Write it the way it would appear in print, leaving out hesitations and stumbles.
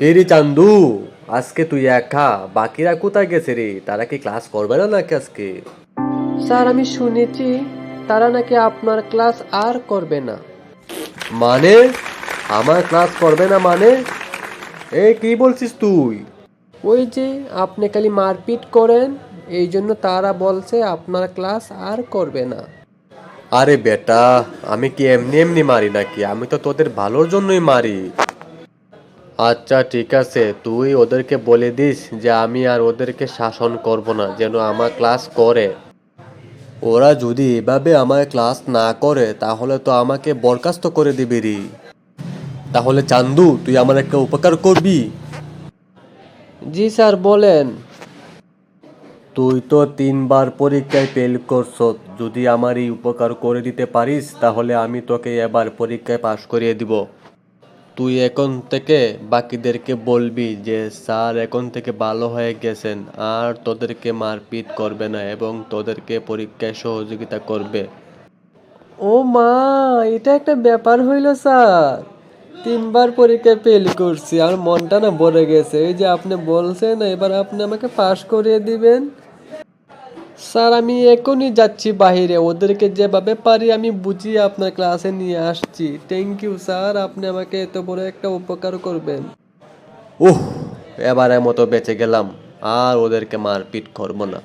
কে রে চান্দু, আজকে তুই একা? বাকিরা কোথায় গেছে রে? তারা কি ক্লাস করবে না নাকি আজকে? স্যার, আমি শুনেছি তারা নাকি আপনার ক্লাস আর করবে না। মানে আমার ক্লাস করবে না মানে? কি বলছিস তুই? ওই যে আপনি খালি মারপিট করেন, এই জন্য তারা বলছে আপনার ক্লাস আর করবে না। আরে বেটা, আমি কি এমনি এমনি মারি নাকি? আমি তো তোদের ভালোর জন্যই মারি। আচ্ছা ঠিক আছে, তুই ওদেরকে বলে দিস যে আমি আর ওদেরকে শাসন করব না, যেন আমার ক্লাস করে। ওরা যদি এভাবে আমার ক্লাস না করে তাহলে তো আমাকে বরখাস্ত করে দিবি রে। তাহলে চান্দু, তুই আমার একটা উপকার করবি? জি স্যার, বলেন। তুই তো 3 বার পরীক্ষায় ফেল করছ। যদি আমার এই উপকার করে দিতে পারিস তাহলে আমি তোকে এবার পরীক্ষায় পাশ করিয়ে দিব। তুই এখন থেকে বাকিদেরকে বলবি যে স্যার এখন থেকে ভালো হয়ে গেছেন, আর তোদেরকে মারপিট করবে না এবং তোদেরকে পরীক্ষায় সহযোগিতা করবে। ও মা, এটা একটা ব্যাপার হইল স্যার। 3বার পরীক্ষায় ফেল করছি আর মনটা না ভরে গেছে। এই যে আপনি বলছেন এবার আপনি আমাকে পাশ করিয়ে দিবেন। স্যার, আমি এখনই যাচ্ছি বাহিরে, ওদেরকে যেভাবে পারি আমি বুঝিয়ে আপনার ক্লাসে নিয়ে আসছি। থ্যাংক ইউ স্যার, আপনি আমাকে এত বড় একটা উপকার করবেন। উহ, এবারের মতো বেঁচে গেলাম। আর ওদেরকে মারপিট করবো না।